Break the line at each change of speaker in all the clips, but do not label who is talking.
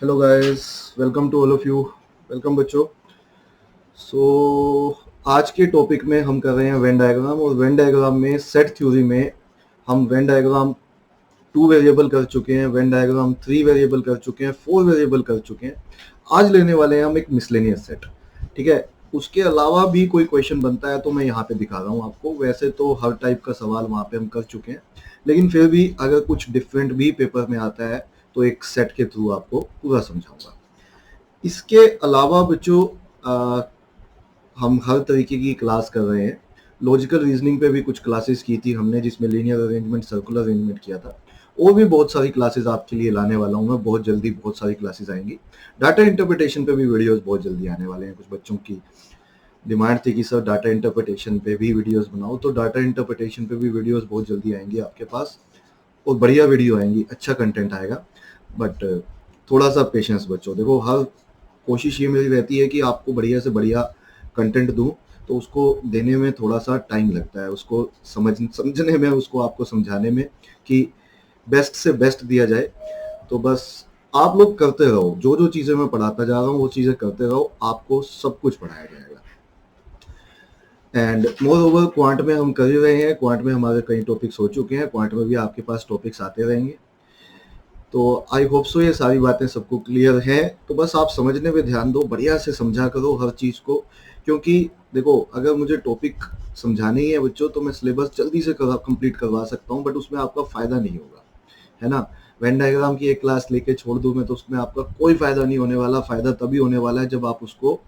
Hello guys, welcome to all of you. Welcome बच्चों। आज के टॉपिक में हम कर रहे हैं वेन डायग्राम, और वेन डायग्राम में सेट थ्योरी में हम वेन डायग्राम 2 वेरिएबल कर चुके हैं, वेन डायग्राम 3 वेरिएबल कर चुके हैं, 4 वेरिएबल कर चुके हैं। आज लेने वाले हैं हम एक मिसलेनियस सेट। ठीक है, उसके अलावा भी कोई क्वेश्चन बनता है तो मैं यहाँ पे दिखा रहा हूँ आपको। वैसे तो हर टाइप का सवाल वहाँ पे हम कर चुके हैं, लेकिन फिर भी अगर कुछ डिफरेंट भी पेपर में आता है तो एक सेट के थ्रू आपको पूरा समझाऊंगा। इसके अलावा बच्चों, हम हर तरीके की क्लास कर रहे हैं। लॉजिकल रीजनिंग पे भी कुछ क्लासेस की थी हमने, जिसमें लीनियर अरेंजमेंट, सर्कुलर अरेंजमेंट किया था। और भी बहुत सारी क्लासेस आपके लिए लाने वाला हूँ मैं बहुत जल्दी। बहुत सारी क्लासेस आएंगी। डाटा इंटरप्रिटेशन पे भी वीडियोस बहुत जल्दी आने वाले हैं। कुछ बच्चों की डिमांड थी कि सर डाटा इंटरप्रिटेशन पे भी वीडियोस बनाओ, तो डाटा इंटरप्रिटेशन पे भी वीडियोस बहुत जल्दी आएंगी आपके पास। और बढ़िया वीडियो आएंगी, अच्छा कंटेंट आएगा। बट थोड़ा सा पेशेंस बच्चों। देखो, हर कोशिश ये मेरी रहती है कि आपको बढ़िया से बढ़िया कंटेंट दूं, तो उसको देने में थोड़ा सा टाइम लगता है, उसको समझने में, उसको आपको समझाने में, कि बेस्ट से बेस्ट दिया जाए। तो बस आप लोग करते रहो, जो जो चीज़ें मैं पढ़ाता जा रहा हूँ वो चीज़ें करते रहो, आपको सब कुछ पढ़ाया जाएगा। एंड मोर ओवर क्वांट में हम कर ही रहे हैं। क्वांट में हमारे कई टॉपिक्स हो चुके हैं, क्वांट में भी आपके पास टॉपिक्स आते रहेंगे। तो आई होप सो ये सारी बातें सबको क्लियर है। तो बस आप समझने पे ध्यान दो, बढ़िया से समझा करो हर चीज़ को। क्योंकि देखो, अगर मुझे टॉपिक समझाने ही है बच्चों, तो मैं सिलेबस जल्दी से कंप्लीट करवा सकता हूँ, बट उसमें आपका फ़ायदा नहीं होगा, है ना। वेन डायग्राम की एक क्लास लेके छोड़ दूँ मैं, तो उसमें आपका कोई फ़ायदा नहीं होने वाला। फ़ायदा तभी होने वाला है जब आप उसको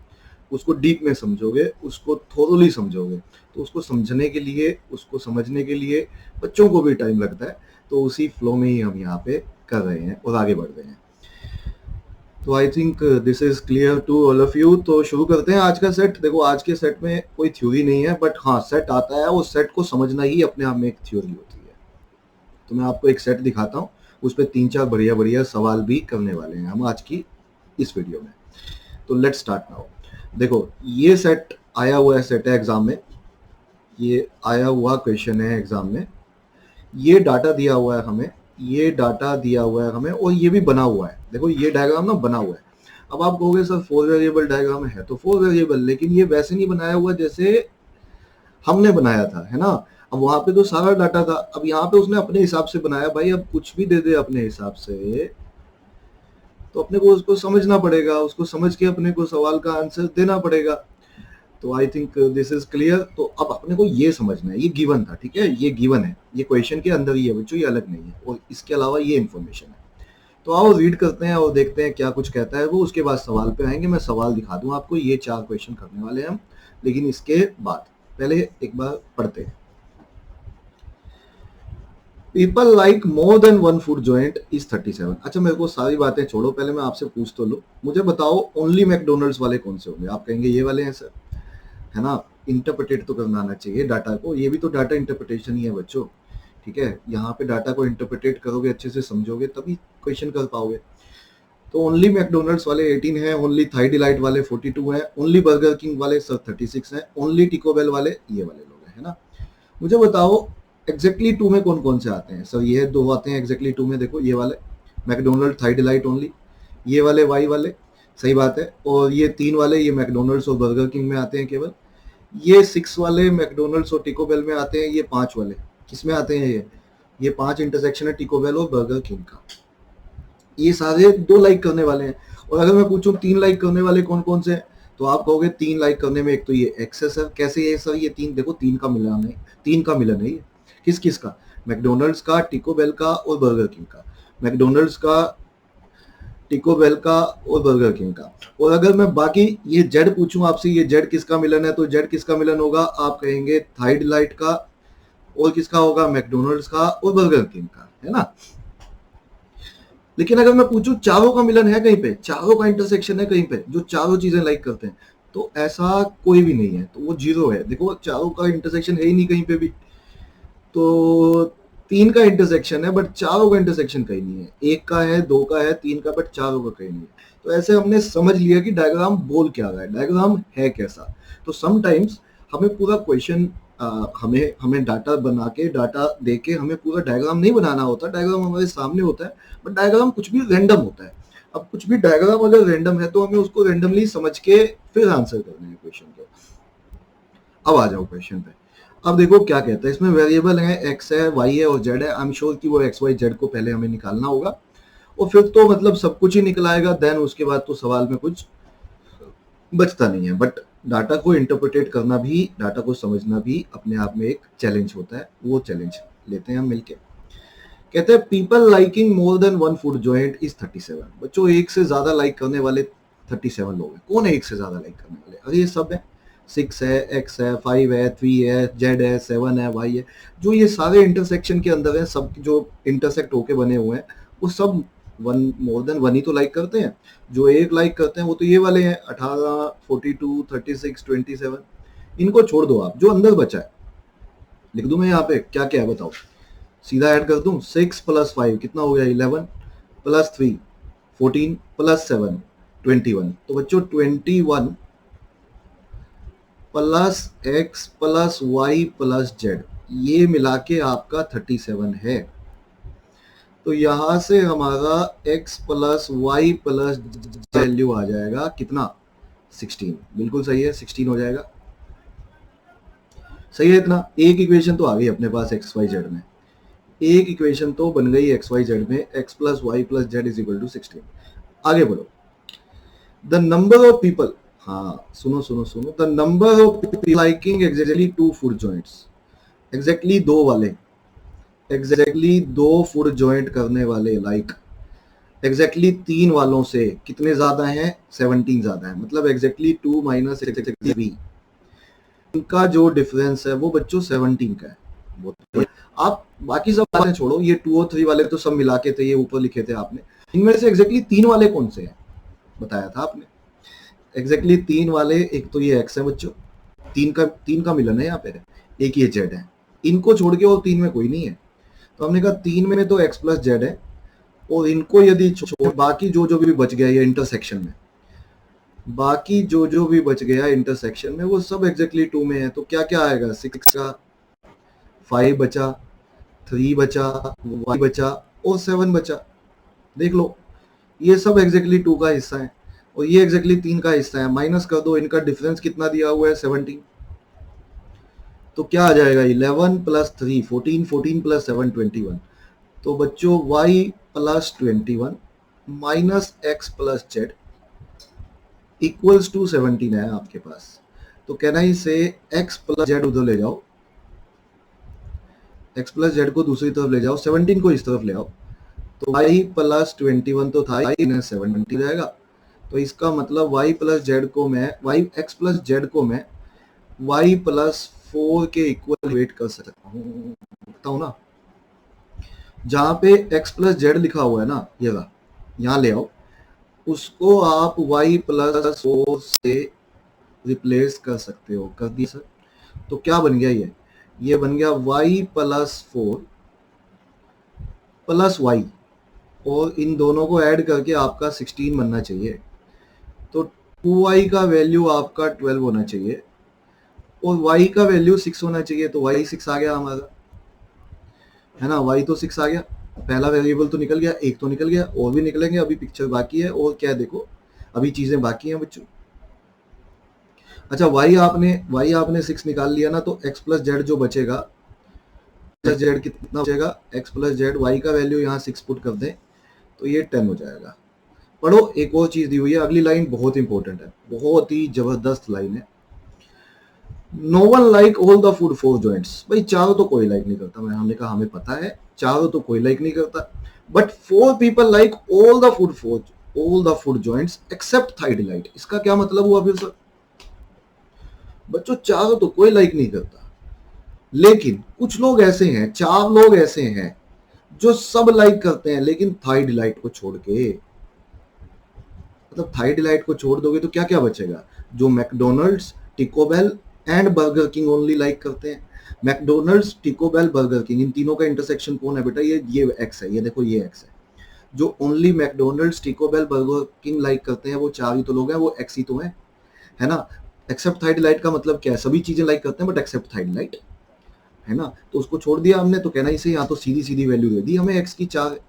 उसको डीप में समझोगे, उसको थोरोली समझोगे। तो उसको समझने के लिए, उसको समझने के लिए बच्चों को भी टाइम लगता है। तो उसी फ्लो में ही हम यहाँ पे कर रहे हैं और आगे बढ़ रहे हैं। तो I think this is clear to all of you. तो शुरू करते हैं आज का सेट। देखो, आज के सेट में कोई थ्योरी नहीं है, बट हाँ, सेट आता है। वो सेट को समझना ही अपने आप में एक थ्योरी होती है। तो मैं आपको एक सेट दिखाता हूँ, उस पर 3-4 बढ़िया बढ़िया सवाल भी करने वाले हैं हम आज की इस वीडियो में। तो लेट्स स्टार्ट नाउ। देखो, ये सेट आया हुआ है, सेट है एग्जाम में। ये आया हुआ क्वेश्चन है एग्जाम में। ये डाटा दिया हुआ है हमें, ये डाटा दिया हुआ है हमें, और ये भी बना हुआ है। देखो, ये डायग्राम ना बना हुआ है। अब आप कहोगे सर 4 वेरिएबल डायग्राम है, तो 4 वेरिएबल, लेकिन ये वैसे नहीं बनाया हुआ जैसे हमने बनाया था, है ना। अब वहां पे तो सारा डाटा था, अब यहाँ पे उसने अपने हिसाब से बनाया। भाई, अब कुछ भी दे दे अपने हिसाब से, तो अपने को उसको समझना पड़ेगा, उसको समझ के अपने को सवाल का आंसर देना पड़ेगा। तो I think this is clear. तो अब अपने को ये समझना है, ये गिवन था, ठीक है, ये गिवन है, ये क्वेश्चन के अंदर ही है बच्चों, ये अलग नहीं है। और इसके अलावा ये इन्फॉर्मेशन है। तो आओ रीड करते हैं और देखते हैं क्या कुछ कहता है वो। उसके बाद सवाल पे आएंगे। मैं सवाल दिखा दूं आपको, ये 4 क्वेश्चन करने वाले हैं हम, लेकिन इसके बाद पहले एक बार पढ़ते हैं। People like more than one food joint is 37। अच्छा, मेरे को सारी बातें छोड़ो, पहले मैं आपसे पूछ तो लूं। मुझे बताओ, ओनली मैकडोनल्ड्स वाले कौन से होंगे? आप कहेंगे ये वाले हैं सर, है ना। इंटरप्रेटेट तो करना आना चाहिए डाटा को, ये भी तो डाटा इंटरप्रिटेशन ही है बच्चों। ठीक है, यहाँ पे डाटा को इंटरप्रेटेट करोगे, अच्छे से समझोगे, तभी क्वेश्चन कर पाओगे। तो ओनली मैकडोनल्ड्स वाले 18 हैं, ओनली थाई डिलाइट वाले 42 हैं, ओनली बर्गर किंग वाले सर 36 हैं, ओनली टिकोबेल वाले ये वाले लोग हैं, है ना। मुझे बताओ, एग्जैक्टली टू में कौन कौन से आते हैं? सर ये 2 आते हैं एग्जैक्टली टू में, देखो ये वाले मैकडोनल्ड थाई डिलाइट ओनली, ये वाले वाई वाले, सही बात है। और ये 3 वाले, ये मैकडोनल्ड्स और बर्गर किंग में आते हैं केवल। ये 6 वाले मैकडोनल्ड्स और टिकोबेल में आते हैं। ये 5 वाले किस में आते हैं? ये 5 इंटरसेक्शन है टिकोबेल और बर्गर किंग का। ये सारे 2 लाइक करने वाले हैं। और अगर मैं पूछूं 3 लाइक करने वाले कौन कौन से हैं, तो आप कहोगे 3 लाइक करने में, एक तो ये एक्स है सर। कैसे ये सर? ये 3, देखो 3 का मिलन है, 3 का मिलन है ये। किस किस का? मैकडोनल्ड्स का, टिकोबेल का और बर्गर किंग का। मैकडोनल्ड्स का, टिकोबेल का और बर्गर किंग का। और अगर मैं बाकी ये जेड पूछूं आपसे, ये जेड किसका मिलन है, तो जेड किसका मिलन होगा? आप कहेंगे थाई डिलाइट का, और किसका होगा? मैकडोनल्ड्स का और बर्गर किंग का, है ना। लेकिन अगर मैं पूछूं चारों का मिलन है कहीं पे, चारों का इंटरसेक्शन है कहीं पे, जो चारों चीजें लाइक करते हैं, तो ऐसा कोई भी नहीं है, तो वो 0 है। देखो, चारों का इंटरसेक्शन है ही नहीं कहीं पे भी। तो 3 का इंटरसेक्शन है, बट चारों का इंटरसेक्शन कहीं नहीं है। 1 का है, 2 का है, 3 का, बट चारों का कहीं नहीं है। तो ऐसे हमने समझ लिया कि डायग्राम बोल क्या रहा है, डायग्राम है कैसा। तो समटाइम्स हमें पूरा क्वेश्चन, हमें हमें डाटा बना के, डाटा देके हमें पूरा डायग्राम नहीं बनाना होता। डायग्राम हमारे सामने होता है, बट डायग्राम कुछ भी रैंडम होता है। अब कुछ भी डायग्राम अगर रैंडम है तो हमें उसको रैंडमली समझ के फिर आंसर करने हैं क्वेश्चन के। अब आ जाओ क्वेश्चन पे। अब देखो क्या कहता है, इसमें वेरिएबल है x है, y है और z है। आई एम श्योर कि वो x y z को पहले हमें निकालना होगा और फिर तो मतलब सब कुछ ही निकल आएगा, देन उसके बाद तो सवाल में कुछ बचता नहीं है। बट डाटा को इंटरप्रिटेट करना भी, डाटा को समझना भी अपने आप में एक चैलेंज होता है। वो चैलेंज लेते हैं हम मिलके। कहते हैं people liking more than one food joint is 37। बच्चों एक से ज्यादा लाइक करने वाले 37 लोग हैं। कौन है एक से ज्यादा लाइक करने वाले? अरे ये सब है, 6 है, x है, 5 है, 3 है, z है, 7 है, y है। जो ये सारे इंटरसेक्शन के अंदर है, सब जो इंटरसेक्ट होके बने हुए हैं वो सब वन मोर देन वन ही तो लाइक करते हैं। जो एक लाइक करते हैं वो तो ये वाले हैं, 18, 42, 36, 27। इनको छोड़ दो आप, जो अंदर बचा है लिख दूं मैं यहाँ पे क्या क्या है बताओ। सीधा ऐड कर दूं, 6 + 5 कितना हो गया 11 + 3 14 + 7 21। तो बच्चों 21 + x + y + z ये मिला के आपका 37 है। तो यहां से हमारा x + y + वैल्यू आ जाएगा कितना, 16। बिल्कुल सही है, 16 हो जाएगा। सही है इतना। एक इक्वेशन तो आ गई अपने पास x y z में, एक इक्वेशन तो बन गई x y z में, x + y + z = 16। आगे बढ़ो। द नंबर ऑफ पीपल, हाँ सुनो सुनो सुनो, the number of people liking exactly 2 food joints. Exactly दो वाले, एग्जैक्टली 2 फूड जॉइंट करने वाले लाइक एग्जैक्टली 3 वालों से कितने ज्यादा हैं, 17 ज्यादा है। मतलब एग्जैक्टली 2 - एग्जैक्टली 3, इनका जो डिफरेंस है वो बच्चों 17 का है। वो तो आप बाकी सब बातें छोड़ो, ये 2 और 3 वाले तो सब मिला के थे, ये ऊपर लिखे थे आपने। इनमें से एग्जैक्टली 3 वाले कौन से हैं बताया था आपने। एग्जैक्टली 3 वाले, एक तो ये x है बच्चों, 3 का मिलन है यहाँ पे, एक ये z है। इनको छोड़ के और 3 में कोई नहीं है। तो हमने कहा 3 में तो x + z है, और इनको यदि छोड़ बाकी जो जो भी बच गया ये इंटरसेक्शन में, बाकी जो जो भी बच गया इंटरसेक्शन में वो सब एग्जैक्टली 2 में है। तो क्या क्या आएगा, 6 का, 5 बचा, 3 बचा, y बचा और 7 बचा। देख लो ये सब एग्जैक्टली 2 का हिस्सा है और ये एग्जैक्टली 3 का हिस्सा है। माइनस कर दो, इनका डिफरेंस कितना दिया हुआ है 17। तो क्या आ जाएगा 11 + 3 14, 14 + 7 21। तो बच्चों y + 21 माइनस x + z = 17 है आपके पास। तो कहना ही से x + z उधर ले जाओ, x + z को दूसरी तरफ ले जाओ, 17 को इस तरफ ले आओ। तो y + 21 तो था, 17 जाएगा। तो इसका मतलब y + z को मैं x + z को मैं y + 4 के इक्वल वेट कर सकता हूँ ना। जहां पे x + z लिखा हुआ है ना, ये रहा, यहाँ ले आओ, उसको आप y + 4 से रिप्लेस कर सकते हो। कर दिया सर। तो क्या बन गया ये बन गया y + 4 + y, और इन दोनों को ऐड करके आपका 16 बनना चाहिए। तो 2y का वैल्यू आपका 12 होना चाहिए और y का वैल्यू 6 होना चाहिए। तो y 6 आ गया हमारा, है ना, y तो 6 आ गया। पहला वेरिएबल तो निकल गया, एक तो निकल गया, और भी निकलेंगे, अभी पिक्चर बाकी है। और क्या देखो अभी चीजें बाकी हैं बच्चों। अच्छा y आपने 6 निकाल लिया ना, तो x + z जो बचेगा, z कितना बचेगा, x + z, y का वैल्यू यहाँ 6 पुट कर दें तो ये 10 हो जाएगा। पढ़ो, एक और चीज दी हुई है, अगली लाइन बहुत इंपॉर्टेंट है, बहुत ही जबरदस्त लाइन है। No one like all the food 4 joints. भाई चारों तो कोई लाइक नहीं करता, हमने कहा हमें पता है चारों तो कोई लाइक नहीं करता, but 4 people like all the food joints except Thai Delight. इसका क्या मतलब हुआ फिर सर? बच्चों चारों तो कोई लाइक नहीं करता, लेकिन कुछ लोग ऐसे हैं, 4 लोग ऐसे हैं जो सब लाइक करते हैं, लेकिन थाई डिलाइट को छोड़ के। मतलब थाई डिलाइट को छोड़ दोगे तो क्या क्या बचेगा? जो McDonald's, Taco Bell and Burger King only like करते हैं। McDonald's, Taco bell, burger king, इन तीनों का इंटरसेक्शन कौन है बेटा? ये एक्स है, ये देखो ये एक्स है। जो only McDonald's, Taco bell, burger king like करते हैं वो 4 ही तो लोग हैं, वो एक्स ही तो है ना। एक्सेप्ट थाई डिलाइट का मतलब क्या है? सभी चीजें लाइक करते हैं बट एक्सेप्ट थाई डिलाइट, है ना। तो उसको छोड़ दिया हमने, तो कहना इसे यहाँ तो सीधी सीधी वैल्यू दे दी हमें एक्स की 4।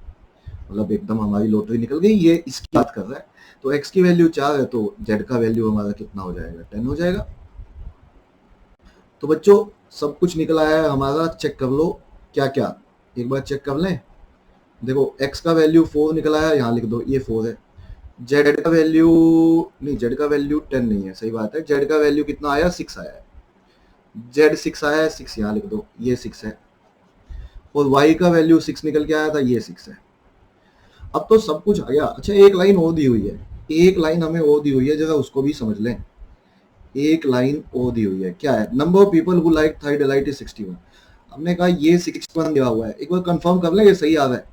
मतलब एकदम हमारी लॉटरी निकल गई, ये इसकी बात कर रहा है। तो x की वैल्यू 4 है तो z का वैल्यू हमारा कितना हो जाएगा, 10 हो जाएगा। तो बच्चों सब कुछ निकल आया है हमारा, चेक कर लो क्या क्या, एक बार चेक कर लें। देखो x का वैल्यू 4 निकल आया, यहाँ लिख दो ये 4 है। z का वैल्यू नहीं, z का वैल्यू 10 नहीं है, सही बात है, z का वैल्यू कितना आया, 6 आया है। z 6 आया है, 6 यहाँ लिख दो, ये 6 है। और y का वैल्यू 6 निकल के आया था, ये 6 है। अब तो सब कुछ आ गया। अच्छा एक लाइन और दी हुई है, एक लाइन हमें और दी हुई है, जरा उसको भी समझ लें। एक लाइन और दी हुई है, क्या है, number of people who like Thai Delight is 61। हमने कहा ये 61 दिया हुआ है, एक बार कंफर्म कर लें ये सही आ रहा है,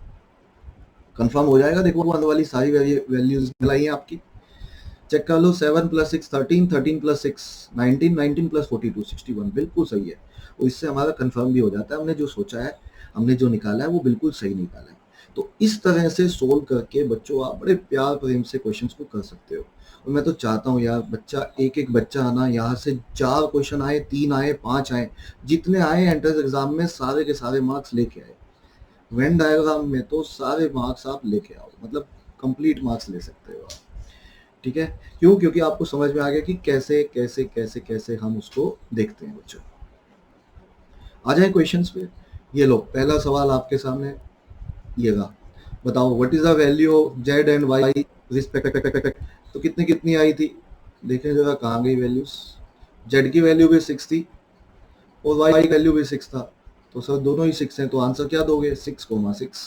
कंफर्म हो जाएगा। देखो वन वाली सारी वैल्यूज मिलाई है आपकी, चेक कर लो। 7 + 6 13, 13 + 6 19, 19 + 42 61, बिल्कुल सही है। और इससे हमारा कंफर्म भी हो जाता है, हमने जो सोचा है, हमने जो निकाला है वो बिल्कुल सही निकाला है। तो इस तरह से सोल्व करके बच्चों आप बड़े प्यार प्रेम से क्वेश्चंस को कर सकते हो। और मैं तो चाहता हूँ यार बच्चा, एक एक बच्चा आना, यहाँ से 4 क्वेश्चन आए, 3 आए, 5 आए, जितने आए एंट्रेंस एग्जाम में सारे के सारे मार्क्स लेके आए। वेन डायग्राम में तो सारे मार्क्स आप लेके आओ, मतलब कंप्लीट मार्क्स ले सकते हो आप, ठीक है। क्यों, क्योंकि आपको समझ में आ गया कि कैसे कैसे कैसे कैसे हम उसको देखते हैं बच्चों। आ जाए क्वेश्चंस पे। ये लो पहला सवाल आपके सामने, ये रहा, बताओ what is the value of Z and Y respect. तो कितनी कितनी आई थी, देखें जरा कहाँ गई वैल्यूज। जेड की वैल्यू भी 6 थी और वाई की वैल्यू भी 6 था, तो सर दोनों ही 6 हैं, तो आंसर क्या दोगे, 6,6,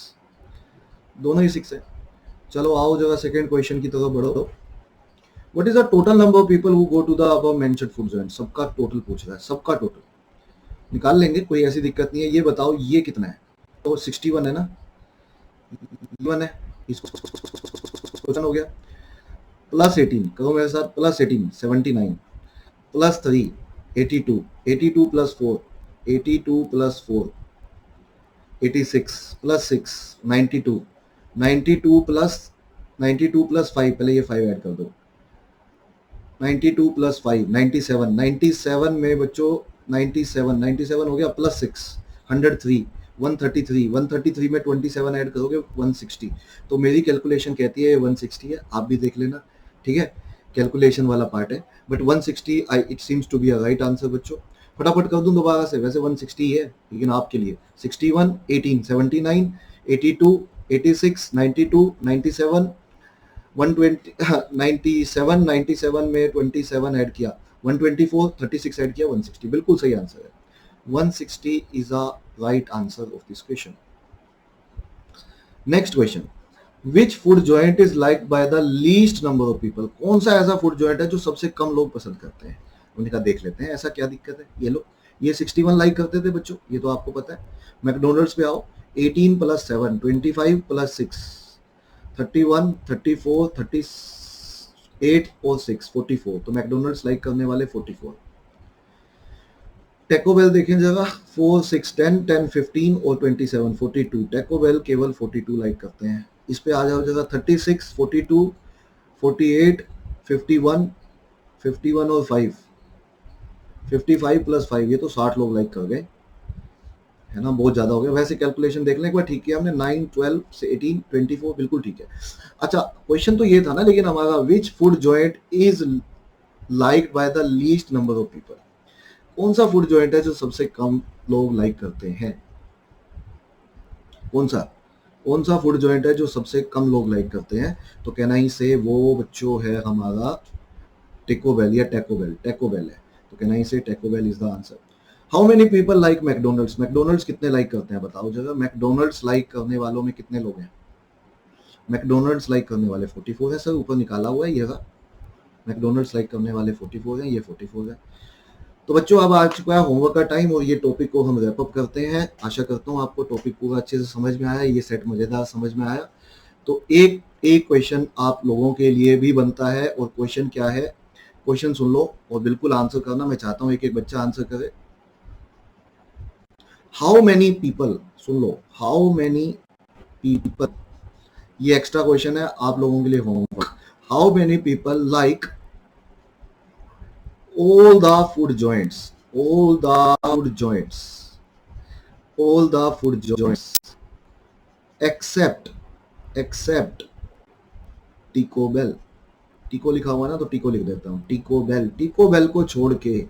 दोनों ही 6 है। चलो आओ जरा सेकंड क्वेश्चन की तरफ बढ़ो। What is the total number of people who go to the above mentioned food joint. सबका टोटल पूछ रहा है, सबका टोटल निकाल लेंगे, कोई ऐसी दिक्कत नहीं है। ये बताओ ये कितना है, तो 61 है ना, 1 है, इसको क्वेश्चन हो गया। प्लस 18 करो मेरे साथ, प्लस 18 79, प्लस 3 82, 82 + 4 82 + 4 86, प्लस 6 92, 92 प्लस 92 + 5, पहले ये 5 ऐड कर दो, 92 + 5 97, 97 में बच्चों 97, 97 हो गया, प्लस 6 103, 133, 133 में 27 ऐड करोगे 160। तो मेरी कैलकुलेशन कहती है 160 है, आप भी देख लेना, ठीक है, कैलकुलेशन वाला पार्ट है, but 160 it seems to be a right answer बच्चों। फटाफट कर दूं दोबारा से, वैसे 160 है लेकिन आपके लिए 61 18 79 82 86 92 97 120 97 97 में 27 ऐड किया 124, 36 ऐड किया 160, बिल्कुल सही आंसर है। 160 is a right answer of this question. Next question, which food joint is like by the least number of people. कौन सा ऐसा फूड जॉइंट है जो सबसे कम लोग पसंद करते हैं, उनका देख लेते हैं, ऐसा क्या दिक्कत है। ये लो, ये 61 लाइक करते थे बच्चों, ये तो आपको पता है। मैकडोनल्ड्स पे आओ, 18 + 7 25 + 6 31 34 38 और 6 44, तो मैकडोनल्ड्स लाइक करने वाले 44। टेको बेल देखें जरा, 4 6 10 10 15 और 27 42, टेको बेल केवल 42 लाइक करते हैं। इस पे आ जाओ जरा, 36 42 48 51 51 और 5 55 + 5, ये तो 60 लोग लाइक कर गए, है ना, बहुत ज्यादा हो गया। वैसे कैलकुलेशन देख लें एक बार, ठीक है हमने 9 12 से 18 24, बिल्कुल ठीक है। अच्छा क्वेश्चन तो ये था ना, लेकिन हमारा which food joint is liked by the least number of people, कौन सा फूड जॉइंट है जो सबसे कम लोग लाइक करते हैं, कौन सा फूड जॉइंट है जो सबसे कम लोग लाइक करते हैं। तो कहना ही से वो बच्चों है हमारा टेको बेल या टेको बेल, टेको बेल है, तो कहना ही से Taco Bell is the answer. How many people like McDonald's, McDonald's कितने लाइक करते हैं बताओ जरा, मैकडोनल्ड्स लाइक करने वालों में कितने लोग हैं। मैकडोनल्ड्स लाइक करने वाले 44 है सर, ऊपर निकाला हुआ है ये रहा, मैकडोनल्ड्स लाइक करने वाले 44 हैं, ये 44 है। तो बच्चों अब आ चुका है होमवर्क का टाइम और ये टॉपिक को हम रैप अप करते हैं। आशा करता हूँ आपको टॉपिक पूरा अच्छे से समझ में आया, ये सेट मजेदार समझ में आया। तो एक एक क्वेश्चन आप लोगों के लिए भी बनता है, और क्वेश्चन क्या है, क्वेश्चन सुन लो और बिल्कुल आंसर करना। मैं चाहता हूँ एक एक बच्चा आंसर करे। How many people, soon low, how many people, ये एक्स्ट्रा क्वेश्चन है आप लोगों के लिए homework. How many people like all the food joints, all the food joints, all the food joints except except टिकोबेल, टिको लिखा हुआ ना तो टिको लिख देता हूँ, टिकोबेल, टिकोबेल को छोड़ के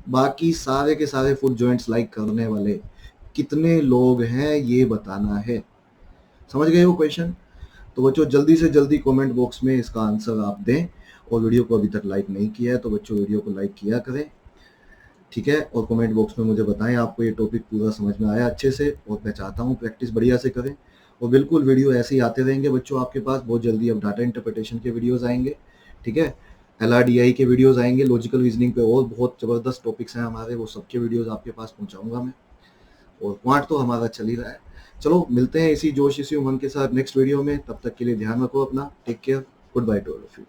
बाकी सारे के सारे फुट जॉइंट्स लाइक करने वाले कितने लोग हैं ये बताना है। समझ गए वो क्वेश्चन? तो बच्चों जल्दी से जल्दी कमेंट बॉक्स में इसका आंसर आप दें, और वीडियो को अभी तक लाइक नहीं किया है तो बच्चों वीडियो को लाइक किया करें, ठीक है। और कमेंट बॉक्स में मुझे बताएं आपको ये टॉपिक पूरा समझ में आया अच्छे से, और मैं चाहता हूँ प्रैक्टिस बढ़िया से करें। और बिल्कुल वीडियो ऐसे ही आते रहेंगे बच्चों आपके पास, बहुत जल्दी अब डाटा इंटरप्रिटेशन के वीडियोस आएंगे, ठीक है। LRDI के वीडियोस आएंगे, लॉजिकल रीजनिंग पे और बहुत ज़बरदस्त टॉपिक्स हैं हमारे, वो सबके वीडियोस आपके पास पहुंचाऊंगा मैं। और क्वांट तो हमारा चल ही रहा है। चलो मिलते हैं इसी जोश इसी उमंग के साथ नेक्स्ट वीडियो में, तब तक के लिए ध्यान रखो अपना, take care, goodbye to all of you.